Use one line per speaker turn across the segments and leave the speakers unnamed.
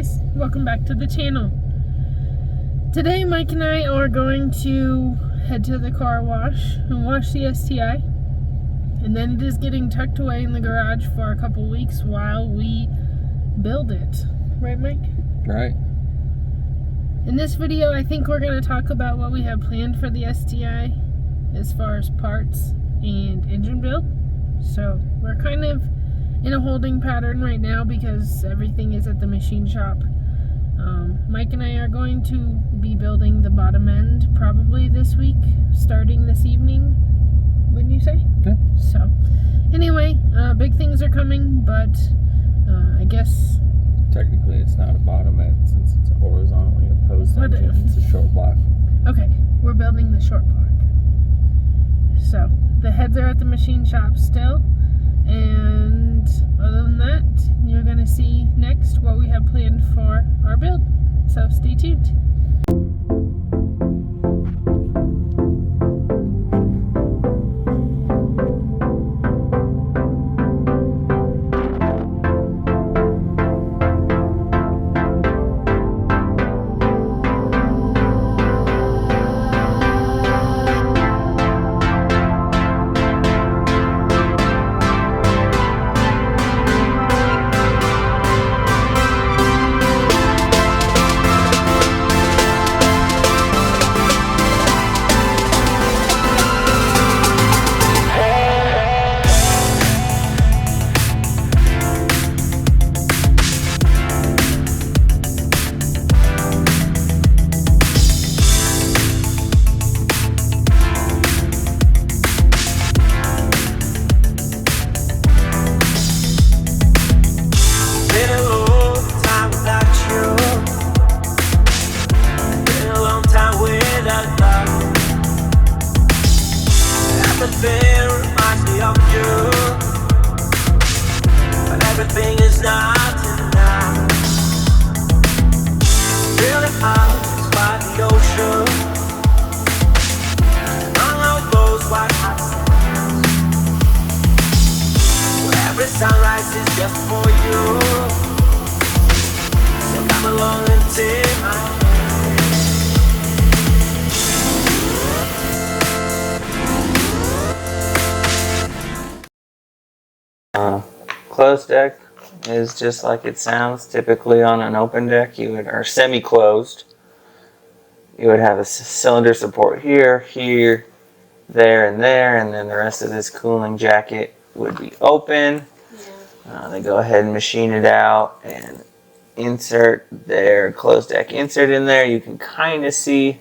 guys, welcome back to the channel. Today Mike and I are going to head to the car wash and wash the STI, and then it is getting tucked away in the garage for a couple weeks while we build it. Right, Mike?
Right.
In this video I think we're going to talk about what we have planned for the STI as far as parts and engine build. So we're kind of in a holding pattern right now because everything is at the machine shop. Mike and I are going to be building the bottom end probably this week, starting this evening, wouldn't you say?
Yeah.
So anyway, big things are coming, but I guess
Technically it's not a bottom end since it's a horizontally opposed engine. It's a short block.
Okay, we're building the short block. So the heads are at the machine shop still. And other than that, you're going to see next what we have planned for our build. So stay tuned.
Sunrise is just for you, so come along and take my
hand. Closed deck is just like it sounds. Typically on an open deck, or semi-closed, you would have a cylinder support here, here, there, and there, and then the rest of this cooling jacket would be open. They go ahead and machine it out and insert their closed deck insert in there. You can kind of see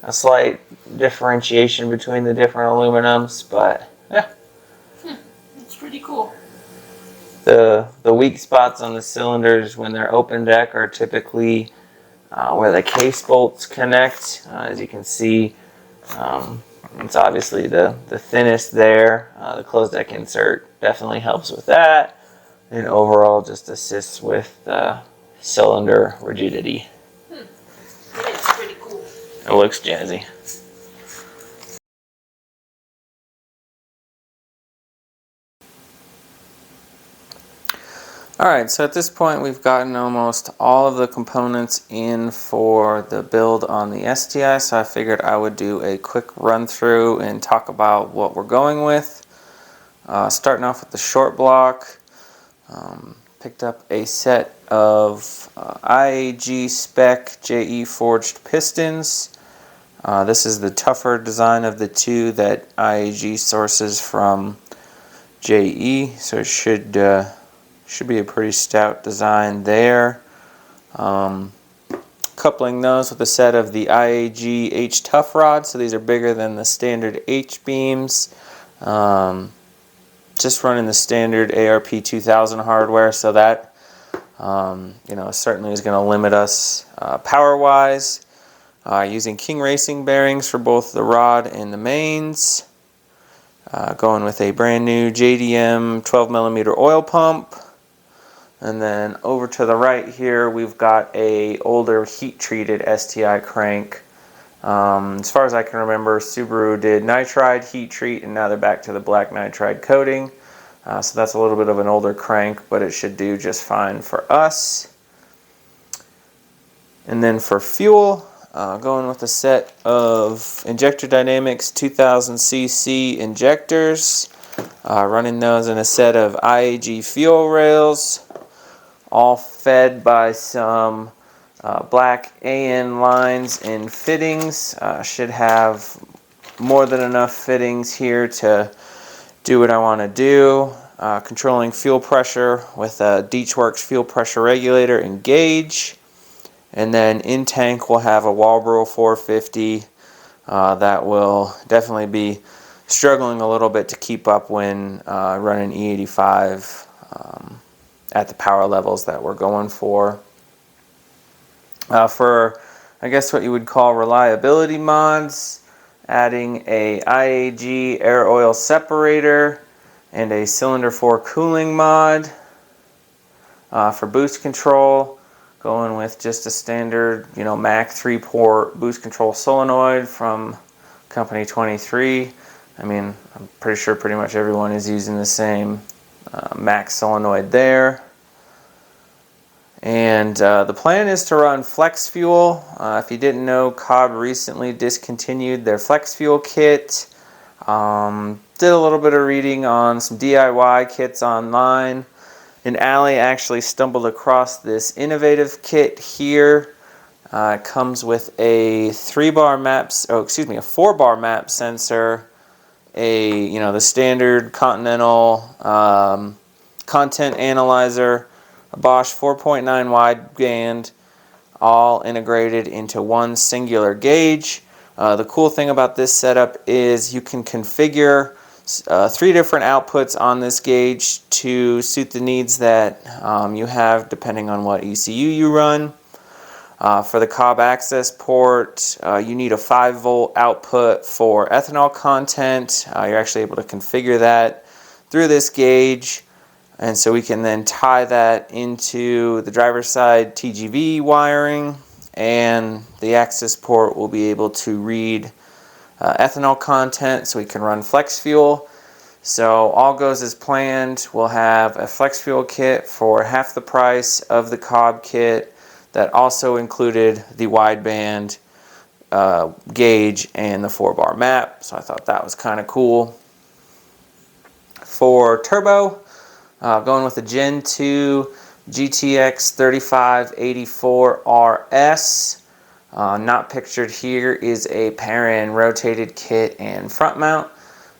a slight differentiation between the different aluminums, but yeah.
It's pretty cool.
The weak spots on the cylinders when they're open deck are typically where the case bolts connect. As you can see, it's obviously the thinnest there. The closed deck insert definitely helps with that, and overall just assists with cylinder rigidity.
It's pretty cool.
It looks jazzy. Alright, so at this point we've gotten almost all of the components in for the build on the STI, so I figured I would do a quick run through and talk about what we're going with. Starting off with the short block, picked up a set of IAG Spec JE forged pistons. This is the tougher design of the two that IAG sources from JE, so it should be a pretty stout design there. Coupling those with a set of the IAG H-Tuff rods, so these are bigger than the standard H-beams. Just running the standard ARP 2000 hardware, so that certainly is going to limit us power-wise. Using King Racing bearings for both the rod and the mains. Going with a brand new JDM 12mm oil pump. And then over to the right here, we've got a older heat-treated STI crank. As far as I can remember, Subaru did nitride heat treat, and now they're back to the black nitride coating. So that's a little bit of an older crank, but it should do just fine for us. And then for fuel, going with a set of Injector Dynamics 2000cc injectors, running those in a set of IAG Fuel Rails, all fed by some black AN lines and fittings. Should have more than enough fittings here to do what I want to do. Controlling fuel pressure with a Deechworks fuel pressure regulator and gauge. And then in tank we'll have a Walbro 450 that will definitely be struggling a little bit to keep up when running E85 at the power levels that we're going for. For I guess what you would call reliability mods, adding a IAG air oil separator and a cylinder 4 cooling mod. For boost control, going with just a standard, Mac 3-port boost control solenoid from company 23. I mean, I'm pretty sure pretty much everyone is using the same Mac solenoid there. And the plan is to run flex fuel. If you didn't know, Cobb recently discontinued their flex fuel kit. Did a little bit of reading on some DIY kits online. And Allie actually stumbled across this innovative kit here. It comes with a 4-bar map sensor, the standard Continental content analyzer, a Bosch 4.9 wideband, all integrated into one singular gauge. The cool thing about this setup is you can configure 3 different outputs on this gauge to suit the needs that you have depending on what ECU you run. For the Cobb access port, you need a 5-volt output for ethanol content. You're actually able to configure that through this gauge, and so we can then tie that into the driver's side TGV wiring, and the access port will be able to read ethanol content so we can run flex fuel. So all goes as planned. We'll have a flex fuel kit for half the price of the Cobb kit that also included the wideband gauge and the 4-bar map. So I thought that was kind of cool. For turbo, going with the Gen 2 GTX3584RS. Not pictured here is a Perrin rotated kit and front mount.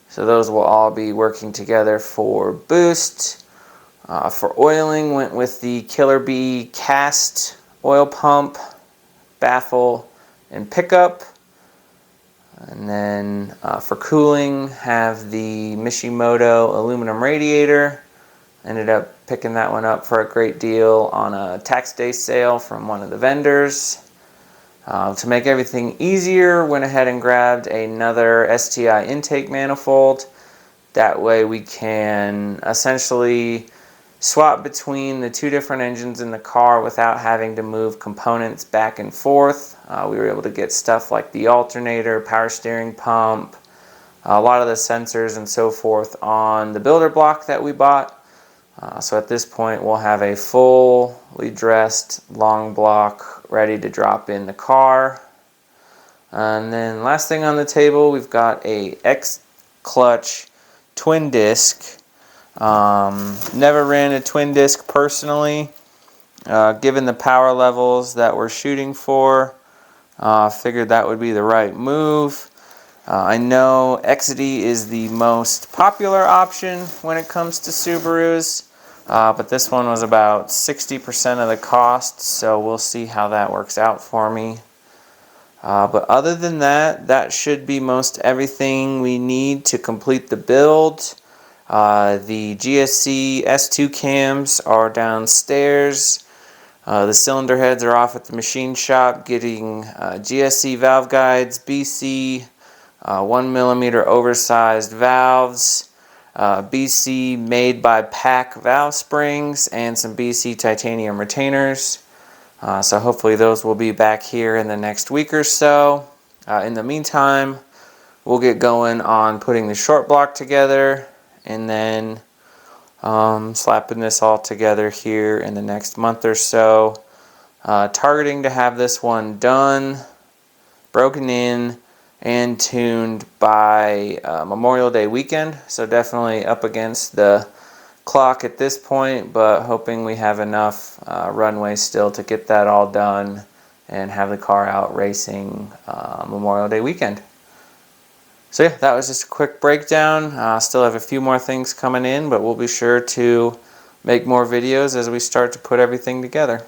So those will all be working together for boost. For oiling, went with the Killer Bee cast oil pump, baffle, and pickup. And then for cooling, have the Mishimoto aluminum radiator. Ended up picking that one up for a great deal on a tax day sale from one of the vendors. To make everything easier, went ahead and grabbed another STi intake manifold. That way we can essentially swap between the 2 different engines in the car without having to move components back and forth. We were able to get stuff like the alternator, power steering pump, a lot of the sensors and so forth on the builder block that we bought. So at this point we'll have a fully dressed long block ready to drop in the car. And then last thing on the table, we've got a X-clutch twin disc. Never ran a twin disc personally. Given the power levels that we're shooting for, figured that would be the right move. I know XD is the most popular option when it comes to Subarus, but this one was about 60% of the cost, so we'll see how that works out for me. But other than that, that should be most everything we need to complete the build. The GSC S2 cams are downstairs. The cylinder heads are off at the machine shop getting GSC Valve Guides, BC, 1mm oversized valves, BC made by Pack valve springs, and some BC titanium retainers. So hopefully those will be back here in the next week or so. In the meantime, we'll get going on putting the short block together and then slapping this all together here in the next month or so. Targeting to have this one done, broken in, and tuned by Memorial Day weekend. So definitely up against the clock at this point, but hoping we have enough runway still to get that all done and have the car out racing Memorial Day weekend. So yeah, that was just a quick breakdown. Still have a few more things coming in, but we'll be sure to make more videos as we start to put everything together.